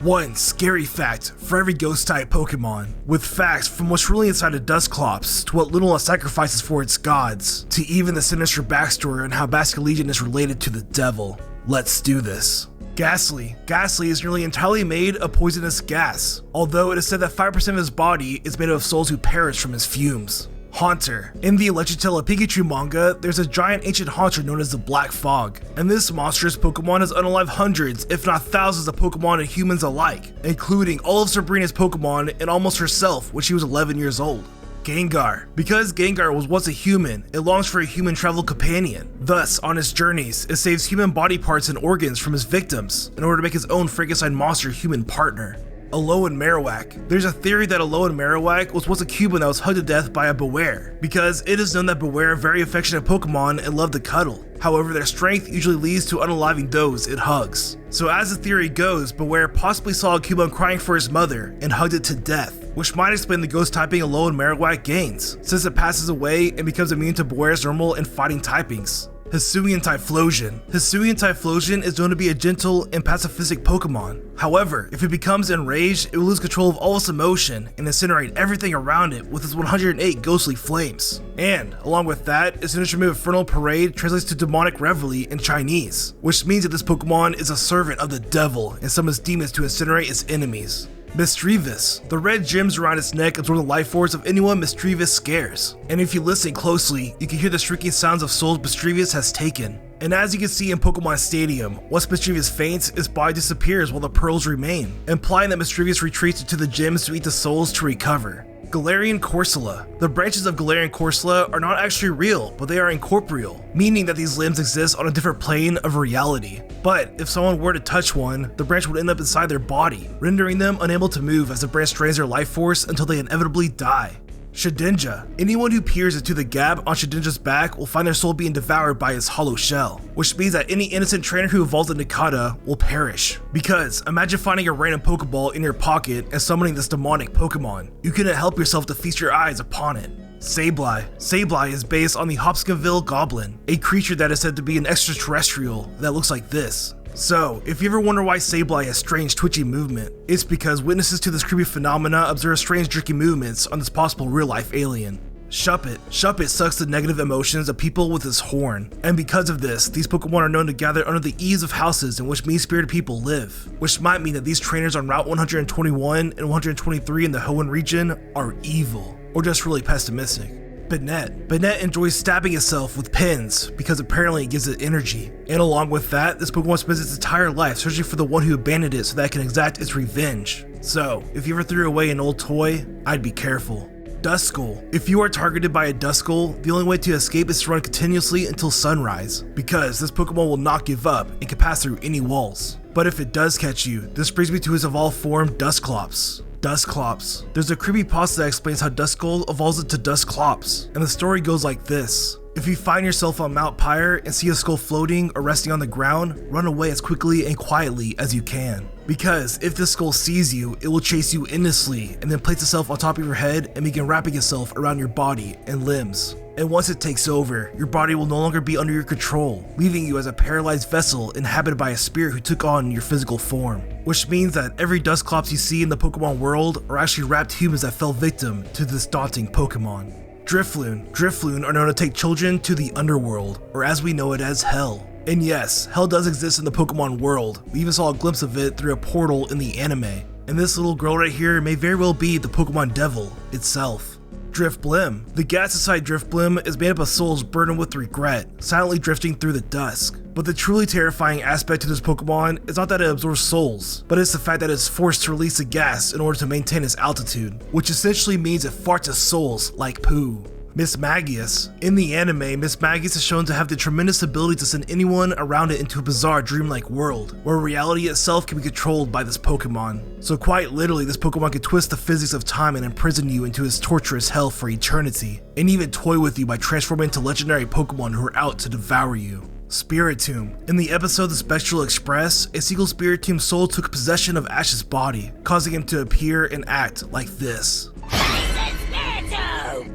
One scary fact for every ghost-type Pokemon, with facts from what's really inside of Dusclops to what little it sacrifices for its gods, to even the sinister backstory on how Basculegion is related to the devil. Let's do this. Ghastly. Ghastly is nearly entirely made of poisonous gas, although it is said that 5% of his body is made up of souls who perish from his fumes. Haunter. In the Legend Tale of Pikachu manga, there's a giant ancient haunter known as the Black Fog, and this monstrous Pokemon has unalived hundreds, if not thousands of Pokemon and humans alike, including all of Sabrina's Pokemon and almost herself when she was 11 years old. Gengar. Because Gengar was once a human, it longs for a human travel companion. Thus, on its journeys, it saves human body parts and organs from its victims in order to make its own Frankenstein monster human partner. Alolan Marowak. There's a theory that Alolan Marowak was once a Cuban that was hugged to death by a Beware, because it is known that Beware are very affectionate Pokemon and love to cuddle. However, their strength usually leads to unaliving those it hugs. So as the theory goes, Beware possibly saw a Cuban crying for his mother and hugged it to death, which might explain the ghost typing Alolan Marowak gains, since it passes away and becomes immune to Beware's normal and fighting typings. Hisuian Typhlosion. Hisuian Typhlosion is known to be a gentle and pacifistic Pokemon. However, if it becomes enraged, it will lose control of all its emotion and incinerate everything around it with its 108 ghostly flames. And, along with that, its instrument of Infernal Parade translates to Demonic Reveille in Chinese, which means that this Pokemon is a servant of the devil and summons demons to incinerate its enemies. Mischievous. The red gems around its neck absorb the life force of anyone Mischievous scares, and if you listen closely, you can hear the shrieking sounds of souls Mischievous has taken. And as you can see in Pokemon Stadium, once Mischievous faints, its body disappears while the pearls remain, implying that Mischievous retreats into the gems to eat the souls to recover. Galarian Corsola. The branches of Galarian Corsola are not actually real, but they are incorporeal, meaning that these limbs exist on a different plane of reality. But if someone were to touch one, the branch would end up inside their body, rendering them unable to move as the branch drains their life force until they inevitably die. Shedinja. Anyone who peers into the gap on Shedinja's back will find their soul being devoured by its hollow shell, which means that any innocent trainer who evolves a Nikata will perish. Because imagine finding a random Pokeball in your pocket and summoning this demonic Pokemon. You couldn't help yourself to feast your eyes upon it. Sableye. Sableye is based on the Hopkinsville Goblin, a creature that is said to be an extraterrestrial that looks like this. So, if you ever wonder why Sableye has strange twitchy movement, it's because witnesses to this creepy phenomena observe strange jerky movements on this possible real-life alien. Shuppet. Shuppet sucks the negative emotions of people with his horn, and because of this, these Pokemon are known to gather under the eaves of houses in which mean-spirited people live, which might mean that these trainers on Route 121 and 123 in the Hoenn region are evil, or just really pessimistic. Banette. Banette enjoys stabbing itself with pins because apparently it gives it energy. And along with that, this Pokemon spends its entire life searching for the one who abandoned it so that it can exact its revenge. So, if you ever threw away an old toy, I'd be careful. Duskull. If you are targeted by a Duskull, the only way to escape is to run continuously until sunrise, because this Pokemon will not give up and can pass through any walls. But if it does catch you, this brings me to its evolved form, Dusclops. Dusclops. There's a creepypasta that explains how Duskull evolves into Dusclops, and the story goes like this. If you find yourself on Mount Pyre and see a skull floating or resting on the ground, run away as quickly and quietly as you can. Because if this skull sees you, it will chase you endlessly and then place itself on top of your head and begin wrapping itself around your body and limbs. And once it takes over, your body will no longer be under your control, leaving you as a paralyzed vessel inhabited by a spirit who took on your physical form. Which means that every Dusclops you see in the Pokemon world are actually wrapped humans that fell victim to this daunting Pokemon. Drifloon. Drifloon are known to take children to the underworld, or as we know it as Hell. And yes, Hell does exist in the Pokemon world. We even saw a glimpse of it through a portal in the anime. And this little girl right here may very well be the Pokemon Devil itself. Drifblim. The gas inside Drifblim is made up of souls burdened with regret, silently drifting through the dusk. But the truly terrifying aspect to this Pokemon is not that it absorbs souls, but it's the fact that it's forced to release the gas in order to maintain its altitude, which essentially means it farts its souls like poo. Mismagius. In the anime, Mismagius is shown to have the tremendous ability to send anyone around it into a bizarre dreamlike world, where reality itself can be controlled by this Pokemon. So quite literally, this Pokemon can twist the physics of time and imprison you into his torturous hell for eternity, and even toy with you by transforming into legendary Pokemon who are out to devour you. Spiritomb. In the episode The Spectral Express, a single Spiritomb soul took possession of Ash's body, causing him to appear and act like this.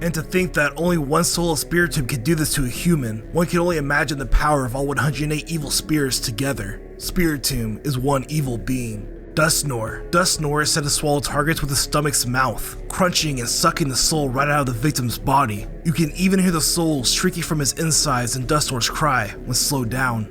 And to think that only one soul of Spiritomb could do this to a human, one can only imagine the power of all 108 evil spirits together. Spiritomb is one evil being. Dusknoir is said to swallow targets with his stomach's mouth, crunching and sucking the soul right out of the victim's body. You can even hear the soul shrieking from his insides in Dusknoir's cry when slowed down.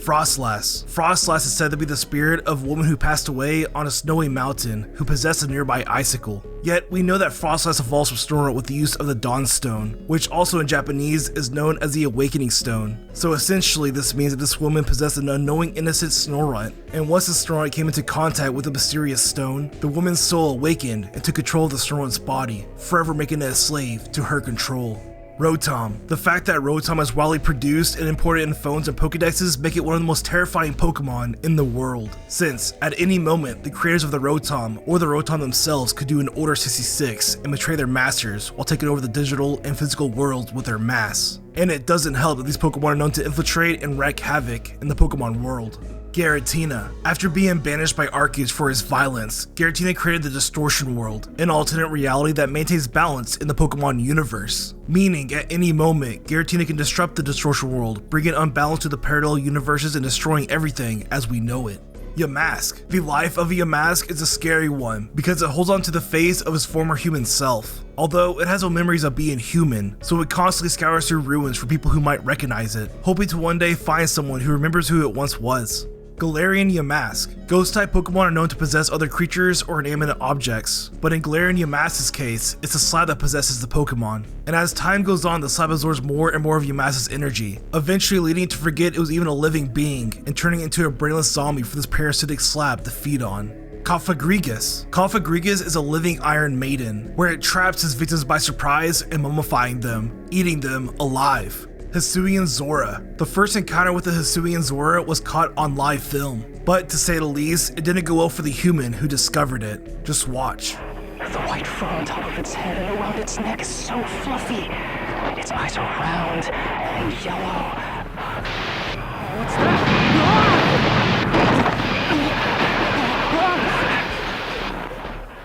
Frostlass is said to be the spirit of a woman who passed away on a snowy mountain who possessed a nearby icicle. Yet we know that Frostlass evolves from Snorunt with the use of the Dawn Stone, which also in Japanese is known as the Awakening Stone. So essentially this means that this woman possessed an unknowing innocent Snorunt, and once the Snorunt came into contact with the mysterious stone, the woman's soul awakened and took control of the Snorunt's body, forever making it a slave to her control. Rotom. The fact that Rotom is widely produced and imported in phones and Pokedexes make it one of the most terrifying Pokemon in the world, since at any moment the creators of the Rotom or the Rotom themselves could do an Order 66 and betray their masters while taking over the digital and physical worlds with their mass. And it doesn't help that these Pokemon are known to infiltrate and wreak havoc in the Pokemon world. Giratina. After being banished by Arceus for his violence, Giratina created the Distortion World, an alternate reality that maintains balance in the Pokemon universe. Meaning, at any moment, Giratina can disrupt the Distortion World, bringing unbalance to the parallel universes and destroying everything as we know it. Yamask. The life of a Yamask is a scary one because it holds on to the face of his former human self. Although it has no memories of being human, so it constantly scours through ruins for people who might recognize it, hoping to one day find someone who remembers who it once was. Galarian Yamask. Ghost-type Pokemon are known to possess other creatures or inanimate objects, but in Galarian Yamask's case, it's the slab that possesses the Pokemon. And as time goes on, the slab absorbs more and more of Yamask's energy, eventually leading it to forget it was even a living being and turning into a brainless zombie for this parasitic slab to feed on. Cofagrigus. Cofagrigus is a living Iron Maiden, where it traps its victims by surprise and mummifying them, eating them alive. Hisuian Zora. The first encounter with the Hisuian Zora was caught on live film, but to say the least, it didn't go well for the human who discovered it. Just watch. The white fur on top of its head and around its neck is so fluffy. Its eyes are round and yellow. What's that?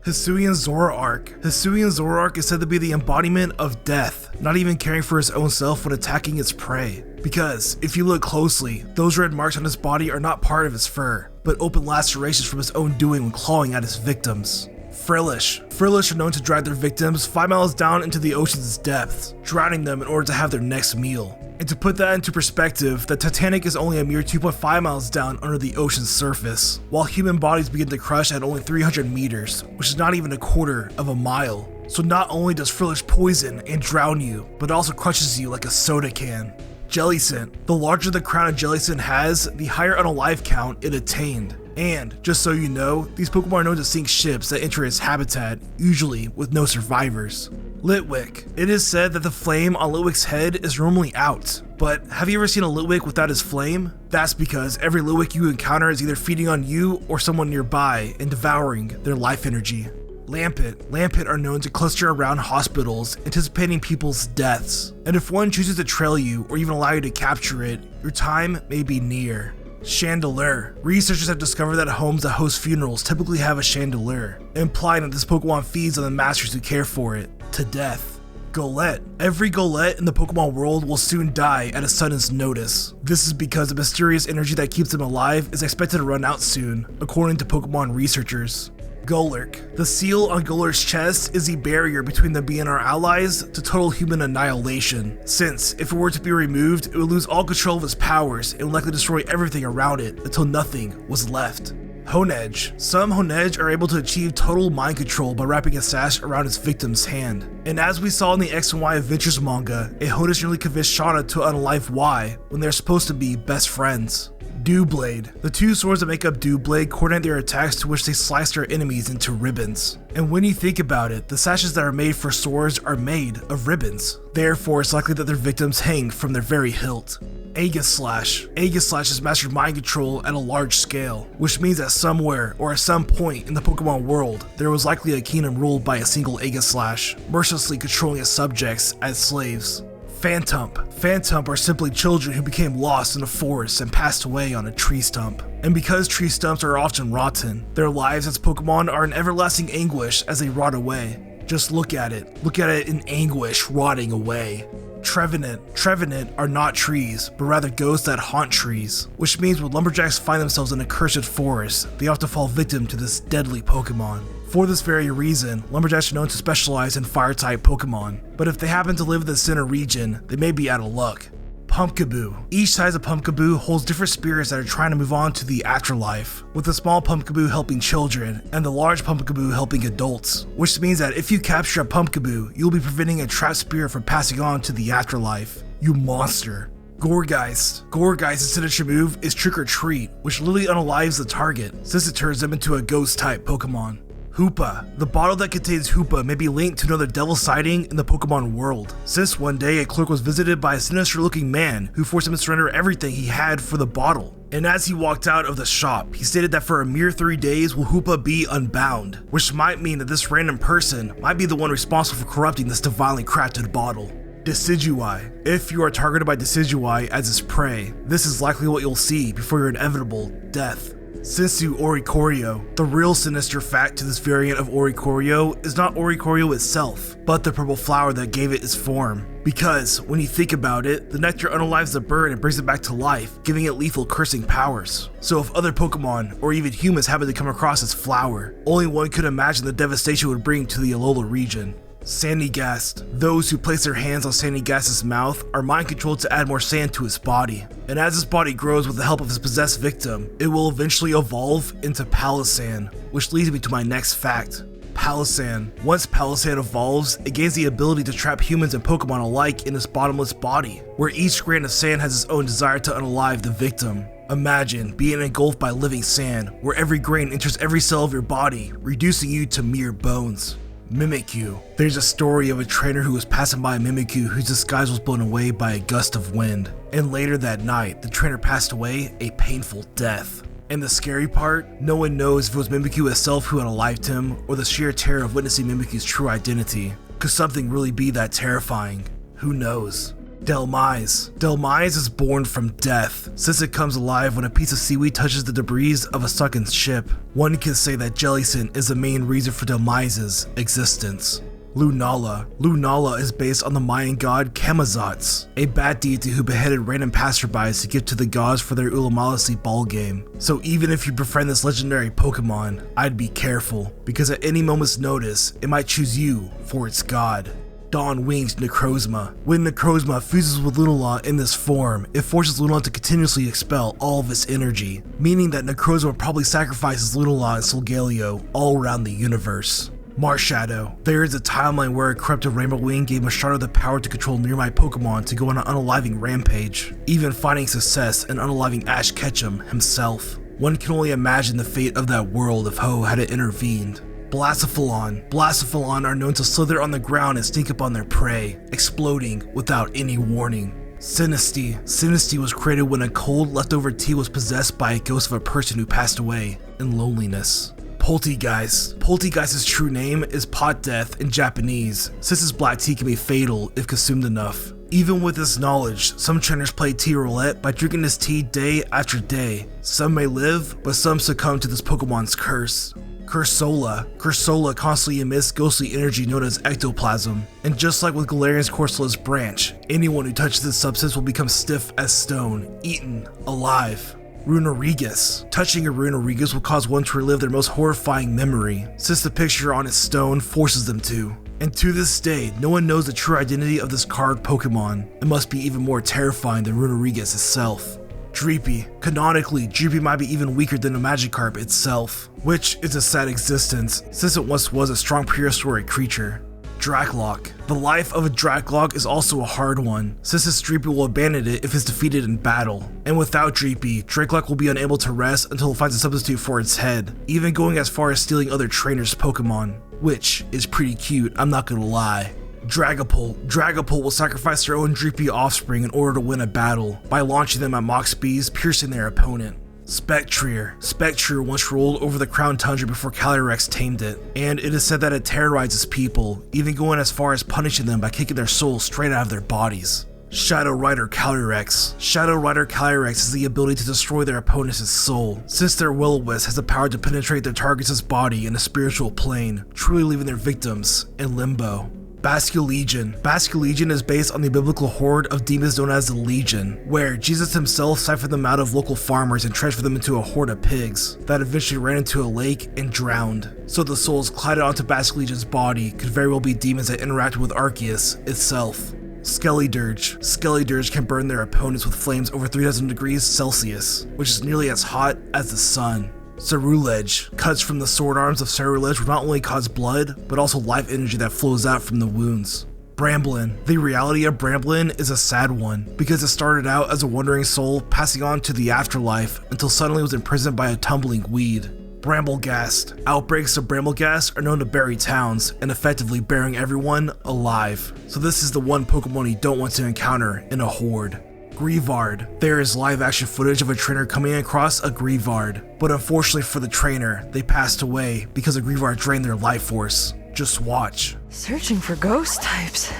Hisuian Zoroark. Hisuian Zoroark is said to be the embodiment of death, not even caring for his own self when attacking its prey. Because, if you look closely, those red marks on his body are not part of his fur, but open lacerations from his own doing when clawing at his victims. Frillish. Frillish are known to drag their victims 5 miles down into the ocean's depths, drowning them in order to have their next meal. And to put that into perspective, the Titanic is only a mere 2.5 miles down under the ocean's surface, while human bodies begin to crush at only 300 meters, which is not even a quarter of a mile. So not only does Frillish poison and drown you, but it also crushes you like a soda can. Jellicent. The larger the crown a Jellicent has, the higher on a life count it attained. And, just so you know, these Pokemon are known to sink ships that enter its habitat, usually with no survivors. Litwick. It is said that the flame on Litwick's head is normally out, but have you ever seen a Litwick without his flame? That's because every Litwick you encounter is either feeding on you or someone nearby and devouring their life energy. Lampet. Lampet are known to cluster around hospitals, anticipating people's deaths. And if one chooses to trail you or even allow you to capture it, your time may be near. Chandelure. Researchers have discovered that homes that host funerals typically have a Chandelure, implying that this Pokemon feeds on the masters who care for it, to death. Golett. Every Golett in the Pokemon world will soon die at a sudden's notice. This is because the mysterious energy that keeps them alive is expected to run out soon, according to Pokemon researchers. Golurk. The seal on Golurk's chest is the barrier between them being our allies to total human annihilation, since if it were to be removed, it would lose all control of its powers and would likely destroy everything around it until nothing was left. Honedge. Some Honedge are able to achieve total mind control by wrapping a sash around its victim's hand. And as we saw in the X and Y Adventures manga, a Honedge nearly convinced Shauna to unalive Y when they're supposed to be best friends. Doublade. The two swords that make up Doublade coordinate their attacks to which they slice their enemies into ribbons. And when you think about it, the sashes that are made for swords are made of ribbons. Therefore, it's likely that their victims hang from their very hilt. Aegislash. Aegislash has mastered mind control at a large scale, which means that somewhere or at some point in the Pokemon world, there was likely a kingdom ruled by a single Aegislash, mercilessly controlling its subjects as slaves. Phantump. Phantump are simply children who became lost in a forest and passed away on a tree stump. And because tree stumps are often rotten, their lives as Pokemon are in everlasting anguish as they rot away. Just look at it in anguish rotting away. Trevenant are not trees, but rather ghosts that haunt trees, which means when lumberjacks find themselves in a cursed forest, they often fall victim to this deadly Pokemon. For this very reason, lumberjacks are known to specialize in fire-type Pokemon, but if they happen to live in the center region, they may be out of luck. Pumpkaboo. Each size of Pumpkaboo holds different spirits that are trying to move on to the afterlife, with the small Pumpkaboo helping children and the large Pumpkaboo helping adults, which means that if you capture a Pumpkaboo, you'll be preventing a trapped spirit from passing on to the afterlife. You monster. Gourgeist. Gourgeist's signature move is Trick or Treat, which literally unalives the target, since it turns them into a ghost-type Pokemon. Hoopa. The bottle that contains Hoopa may be linked to another devil sighting in the Pokemon world, since one day a clerk was visited by a sinister looking man who forced him to surrender everything he had for the bottle. And as he walked out of the shop, he stated that for a mere 3 days will Hoopa be unbound, which might mean that this random person might be the one responsible for corrupting this divinely crafted bottle. Decidueye. If you are targeted by Decidueye as its prey, this is likely what you'll see before your inevitable death. Sensu Oricorio. The real sinister fact to this variant of Oricorio is not Oricorio itself, but the purple flower that gave it its form. Because, when you think about it, the nectar unalives the bird and brings it back to life, giving it lethal cursing powers. So if other Pokemon, or even humans happen to come across its flower, only one could imagine the devastation it would bring to the Alola region. Sandygast. Those who place their hands on Sandygast's mouth are mind controlled to add more sand to its body, and as its body grows with the help of its possessed victim, it will eventually evolve into Palossand, which leads me to my next fact. Palossand. Once Palossand evolves, it gains the ability to trap humans and Pokemon alike in its bottomless body, where each grain of sand has its own desire to unalive the victim. Imagine being engulfed by living sand, where every grain enters every cell of your body, reducing you to mere bones. Mimikyu. There's a story of a trainer who was passing by a Mimikyu whose disguise was blown away by a gust of wind, and later that night, the trainer passed away a painful death. And the scary part, no one knows if it was Mimikyu itself who unalived him, or the sheer terror of witnessing Mimikyu's true identity. Could something really be that terrifying? Who knows? Delmise. Delmise is born from death, since it comes alive when a piece of seaweed touches the debris of a sunken ship. One can say that Jellicent is the main reason for Delmise's existence. Lunala. Lunala is based on the Mayan god Camazotz, a bat deity who beheaded random passerbys to give to the gods for their Ulamalasi ball game. So even if you befriend this legendary Pokemon, I'd be careful, because at any moment's notice, it might choose you for its god. Dawn Winged Necrozma. When Necrozma fuses with Lunala in this form, it forces Lunala to continuously expel all of its energy, meaning that Necrozma probably sacrifices Lunala and Solgaleo all around the universe. Marshadow. There is a timeline where a corrupted Rainbow Wing gave Marshadow the power to control nearby Pokemon to go on an unaliving rampage, even finding success in unaliving Ash Ketchum himself. One can only imagine the fate of that world if Ho had intervened. Blacephalon. Blacephalon are known to slither on the ground and sneak up on their prey, exploding without any warning. Sinistea. Sinistea was created when a cold leftover tea was possessed by a ghost of a person who passed away in loneliness. Polteageist. Polteageist's true name is pot death in Japanese, since its black tea can be fatal if consumed enough. Even with this knowledge, some trainers play tea roulette by drinking this tea day after day. Some may live, but some succumb to this Pokemon's curse. Cursola. Cursola constantly emits ghostly energy known as ectoplasm, and just like with Galarian's Corsola's branch, anyone who touches this substance will become stiff as stone, eaten alive. Runerigus. Touching a Runerigus will cause one to relive their most horrifying memory, since the picture on its stone forces them to. And to this day, no one knows the true identity of this carved Pokemon. It must be even more terrifying than Runerigus itself. Dreepy. Canonically, Dreepy might be even weaker than the Magikarp itself, which is a sad existence, since it once was a strong prehistoric creature. Dracloak. The life of a Dracloak is also a hard one, since this Dreepy will abandon it if it's defeated in battle. And without Dreepy, Dracloak will be unable to rest until it finds a substitute for its head, even going as far as stealing other trainers' Pokemon, which is pretty cute, I'm not gonna lie. Dragapult. Dragapult will sacrifice their own Dreepy offspring in order to win a battle, by launching them at Mach speeds, piercing their opponent. Spectrier. Spectrier once rolled over the Crown Tundra before Calyrex tamed it, and it is said that it terrorizes people, even going as far as punishing them by kicking their souls straight out of their bodies. Shadow Rider Calyrex. Shadow Rider Calyrex has the ability to destroy their opponent's soul, since their Will-O-Wisp has the power to penetrate their target's body in a spiritual plane, truly leaving their victims in limbo. Legion. Legion is based on the biblical horde of demons known as the Legion, where Jesus himself siphoned them out of local farmers and transferred them into a horde of pigs that eventually ran into a lake and drowned. So the souls collided onto Legion's body could very well be demons that interacted with Arceus itself. Skellydirge. Skellydirge can burn their opponents with flames over 3000 degrees Celsius, which is nearly as hot as the sun. Cerulege. Cuts from the sword arms of Cerulege will not only cause blood, but also life energy that flows out from the wounds. Bramblin. The reality of Bramblin is a sad one, because it started out as a wandering soul passing on to the afterlife until suddenly was imprisoned by a tumbling weed. Bramblegast. Outbreaks of Bramblegast are known to bury towns, and effectively burying everyone alive. So this is the one Pokemon you don't want to encounter in a horde. Greavard. There is live action footage of a trainer coming across a Greavard, but unfortunately for the trainer, they passed away because a Greavard drained their life force. Just watch. Searching for ghost types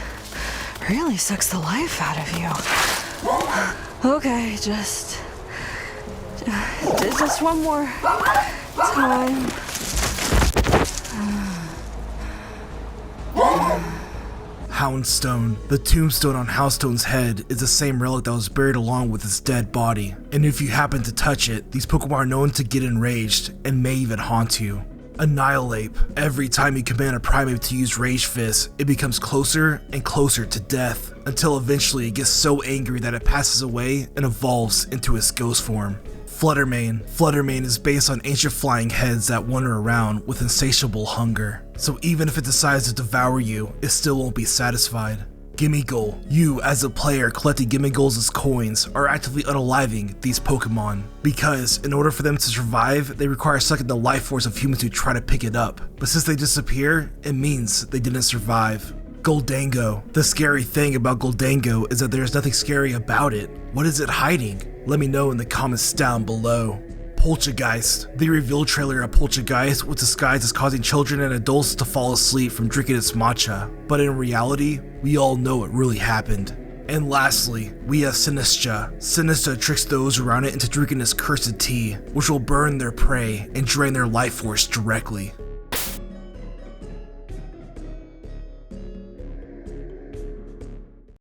really sucks the life out of you. Okay, just one more time. Houndstone. The tombstone on Houndstone's head is the same relic that was buried along with its dead body, and if you happen to touch it, these Pokemon are known to get enraged and may even haunt you. Annihilate. Every time you command a Primeape to use Rage Fist, it becomes closer and closer to death, until eventually it gets so angry that it passes away and evolves into its ghost form. Fluttermane. Fluttermane is based on ancient flying heads that wander around with insatiable hunger. So even if it decides to devour you, it still won't be satisfied. Gimmighoul. You, as a player collecting Gimmighouls as coins, are actively unaliving these Pokemon, because in order for them to survive, they require sucking the life force of humans who try to pick it up. But since they disappear, it means they didn't survive. Goldango. The scary thing about Goldango is that there's nothing scary about it. What is it hiding? Let me know in the comments down below. Polteageist. The reveal trailer of Polteageist was disguised as causing children and adults to fall asleep from drinking its matcha, but in reality, we all know what really happened. And lastly, we have Sinistra. Sinistra tricks those around it into drinking this cursed tea, which will burn their prey and drain their life force directly.